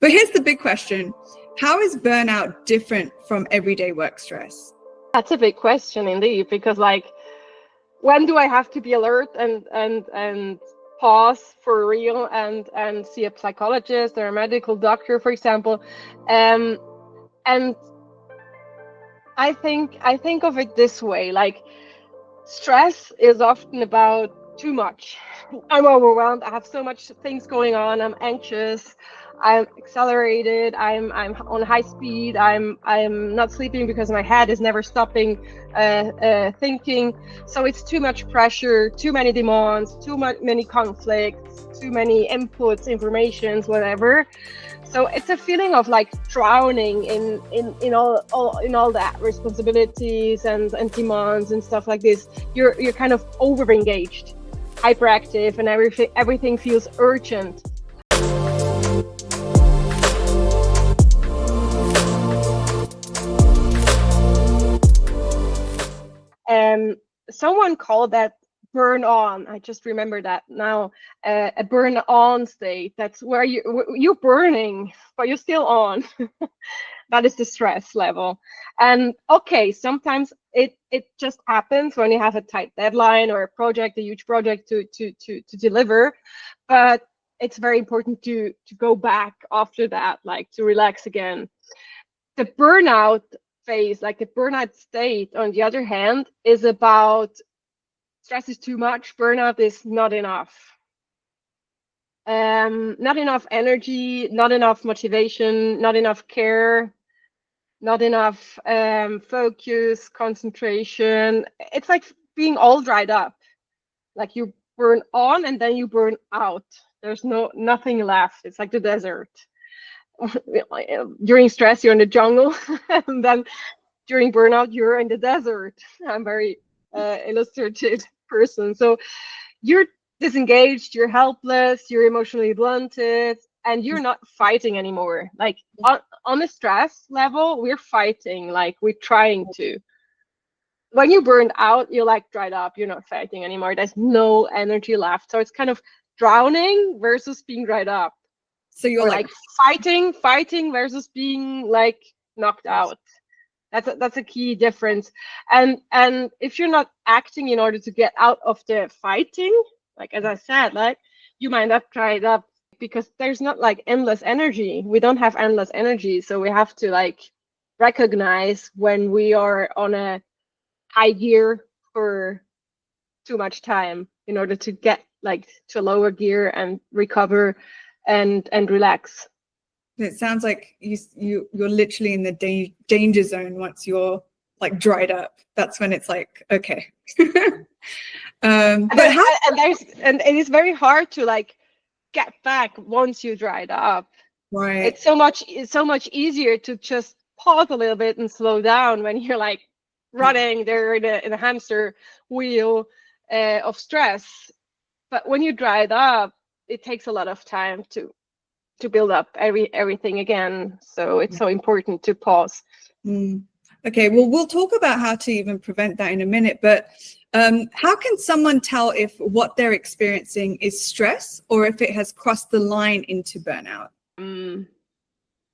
But here's the big question. How is burnout different from everyday work stress? That's a big question indeed, because like, when do I have to be alert and pause for real and see a psychologist or a medical doctor, for example? And I think of it this way, like, stress is often about too much. I'm overwhelmed. I have so much things going on. I'm anxious. I'm accelerated. I'm on high speed. I'm not sleeping because my head is never stopping thinking. So it's too much pressure, too many demands, many conflicts, too many inputs, informations, whatever. So it's a feeling of like drowning in all that responsibilities and demands and stuff like this. You're kind of over engaged, hyperactive, and everything feels urgent. Someone called that burn on. I just remember that now. A burn on state. That's where you're burning, but you're still on. That is the stress level. And okay, sometimes it just happens when you have a tight deadline or a huge project to deliver. But it's very important to go back after that, like to relax again. The burnout phase, like the burnout state, on the other hand, is about stress is too much, burnout is not enough. Not enough energy, not enough motivation, not enough care, not enough focus, concentration. It's like being all dried up. Like you burn on and then you burn out. There's nothing left. It's like the desert. During stress, you're in the jungle, and then during burnout, you're in the desert. I'm very illustrated person. So you're disengaged, you're helpless, you're emotionally blunted, and you're not fighting anymore. Like on a stress level, we're fighting, like we're trying to. When you burned out, you're like dried up, you're not fighting anymore. There's no energy left. So it's kind of drowning versus being dried up. So you're like fighting versus being like knocked out. That's a key difference. And if you're not acting in order to get out of the fighting, like as I said, like you might have dried up, because there's not like endless energy. We don't have endless energy. So we have to like recognize when we are on a high gear for too much time in order to get like to a lower gear and recover and relax. It sounds like you're literally in the danger zone once you're like dried up. That's when it's like, okay. And it is very hard to like get back once you dried up. Right. It's so much easier to just pause a little bit and slow down when you're like running there in a hamster wheel of stress. But when you dried up, it takes a lot of time to build up everything again. So it's so important to pause. Okay, well, we'll talk about how to even prevent that in a minute, but how can someone tell if what they're experiencing is stress or if it has crossed the line into burnout?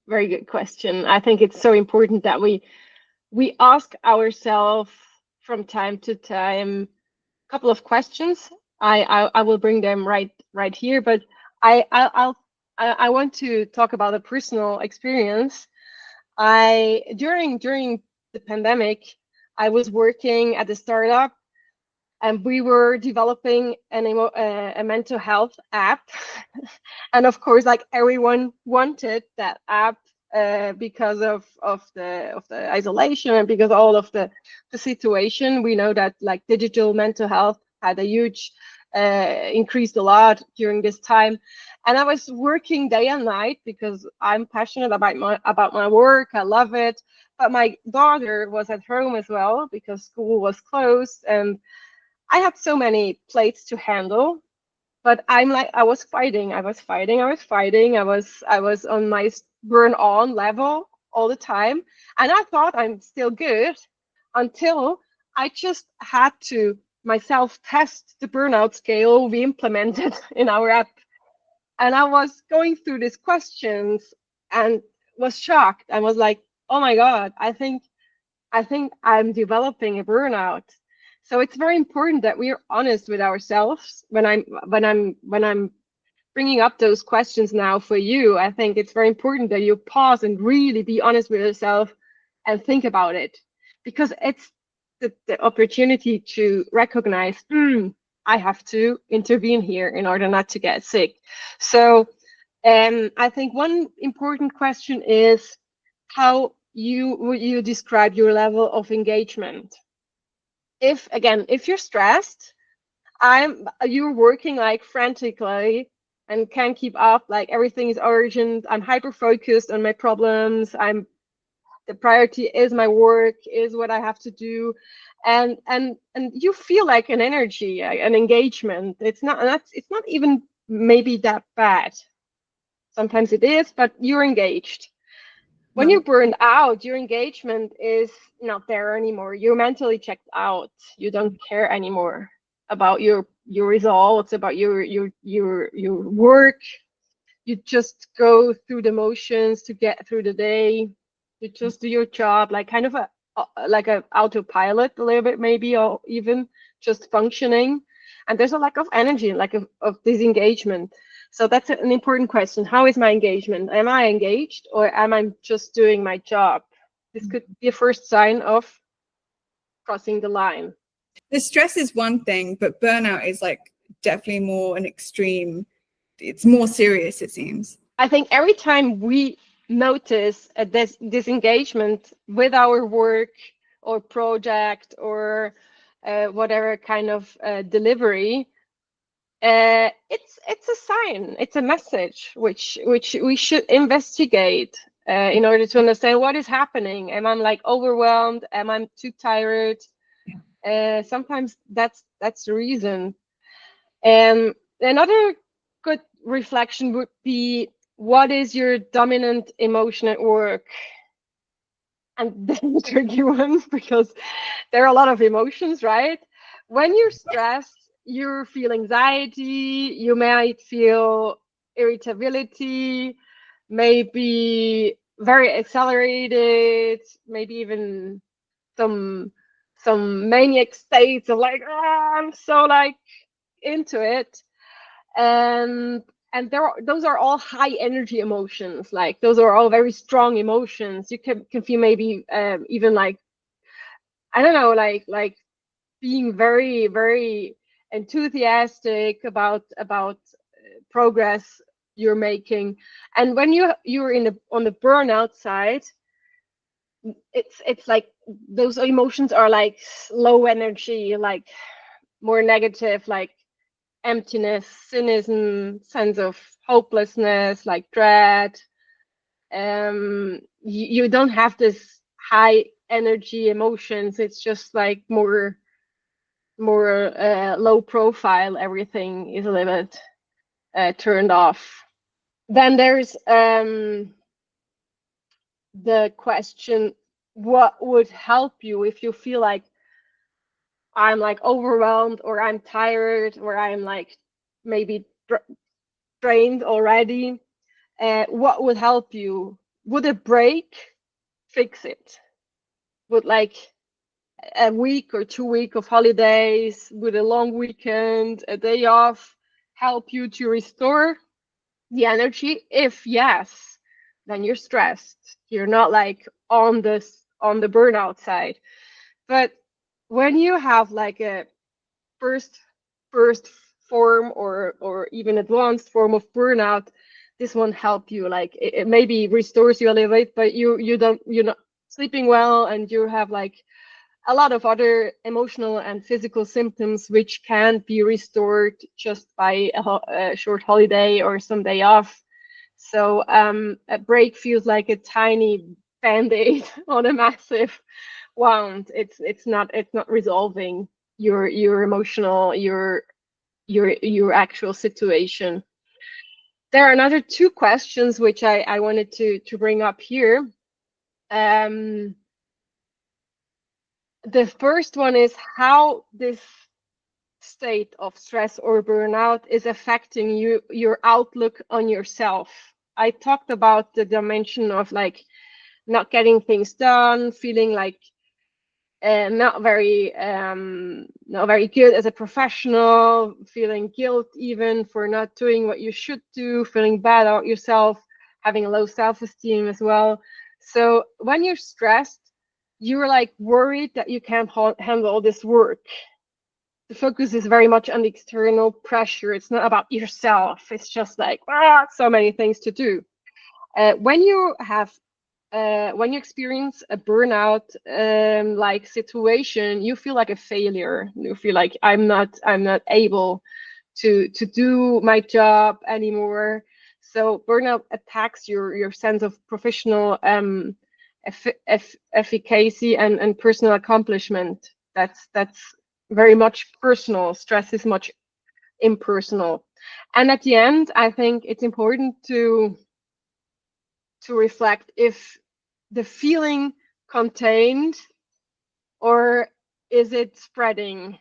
Very good question. I think it's so important that we ask ourselves from time to time a couple of questions. I will bring them right here, but I want to talk about a personal experience. During the pandemic, I was working at a startup, and we were developing a mental health app. And of course, like everyone wanted that app because of the isolation and because all of the situation. We know that like digital mental health had a huge increased a lot during this time. And I was working day and night because I'm passionate about my work. I love it. But my daughter was at home as well because school was closed, and I had so many plates to handle. But I was fighting. I was on my burn on level all the time. And I thought I'm still good until I just had to myself test the burnout scale we implemented in our app. And I was going through these questions and was shocked and was like, oh my God, I think I'm developing a burnout. So it's very important that we are honest with ourselves when I'm bringing up those questions now for you. I think it's very important that you pause and really be honest with yourself and think about it, because it's the opportunity to recognize, I have to intervene here in order not to get sick. So I think one important question is, how would you describe your level of engagement? If you're stressed, you're working like frantically and can't keep up, like everything is urgent, I'm hyper focused on my problems, the priority is my work, is what I have to do, and you feel like an energy, an engagement. It's not even maybe that bad. Sometimes it is, but you're engaged. When you're burned out, your engagement is not there anymore. You're mentally checked out. You don't care anymore about your results, about your work. You just go through the motions to get through the day. You just do your job, like kind of like a autopilot a little bit, maybe, or even just functioning. And there's a lack of energy, lack of disengagement. So that's an important question. How is my engagement? Am I engaged, or am I just doing my job? This could be a first sign of crossing the line. The stress is one thing, but burnout is like definitely more an extreme. It's more serious, it seems. I think every time we notice a disengagement with our work or project or whatever kind of delivery, it's a sign, it's a message which we should investigate in order to understand what is happening. Am I like overwhelmed? Am I too tired? Sometimes that's the reason. And another good reflection would be, what is your dominant emotion at work? And that's a tricky one, because there are a lot of emotions, right? When you're stressed, you feel anxiety, you might feel irritability, maybe very accelerated, maybe even some maniac states of like, oh, I'm so like into it. And those are all high energy emotions. Like those are all very strong emotions. You can feel maybe even like, I don't know, like being very, very enthusiastic about progress you're making. And when you're on the burnout side, it's like those emotions are like low energy, like more negative, like emptiness, cynicism, sense of hopelessness, like dread. You don't have this high energy emotions. It's just like more low profile. Everything is a little bit turned off. Then there's the question, what would help you if you feel like I'm like overwhelmed, or I'm tired, or I'm like maybe drained already? What would help you? Would a break fix it? Would like a week or 2 week of holidays, would a long weekend, a day off help you to restore the energy? If yes, then you're stressed. You're not like on the burnout side. But when you have like a first form or even advanced form of burnout, this won't help you. Like it maybe restores you a little bit, but you're not sleeping well, and you have like a lot of other emotional and physical symptoms which can't be restored just by a short holiday or some day off. So a break feels like a tiny band-aid on a massive wound. It's not resolving your emotional, your actual situation. There are another two questions which I wanted to bring up here. The first one is how this state of stress or burnout is affecting your outlook on yourself. I talked about the dimension of like not getting things done, feeling like not very good as a professional, feeling guilt even for not doing what you should do, feeling bad about yourself, having a low self-esteem as well. So when you're stressed, you're like worried that you can't handle all this work. The focus is very much on the external pressure. It's not about yourself. It's just like, so many things to do. When you experience a burnout like situation, you feel like a failure. You feel like I'm not able to do my job anymore. So burnout attacks your sense of professional efficacy and personal accomplishment. That's very much personal. Stress is much impersonal. And at the end, I think it's important to reflect if the feeling contained or is it spreading.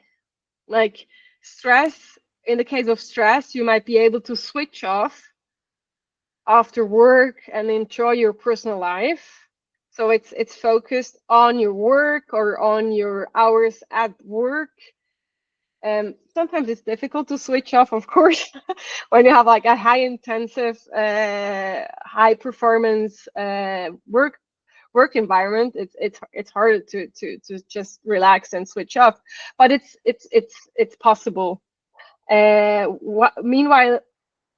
Like stress, in the case of stress, you might be able to switch off after work and enjoy your personal life. So it's focused on your work or on your hours at work. Sometimes it's difficult to switch off, of course, when you have like a high intensive, high performance work environment. It's harder to just relax and switch off, but it's possible. Meanwhile,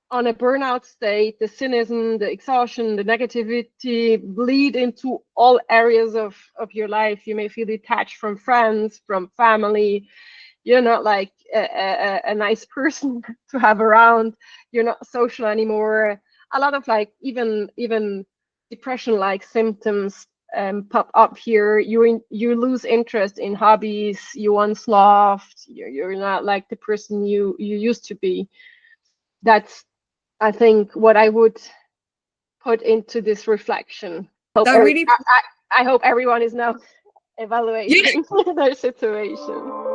on a burnout state, the cynicism, the exhaustion, the negativity bleed into all areas of your life. You may feel detached from friends, from family. You're not like a nice person to have around. You're not social anymore. A lot of like even depression-like symptoms pop up here. You lose interest in hobbies you once loved. You're not like the person you used to be. That's, I think, what I would put into this reflection. I hope everyone is now evaluating their situation.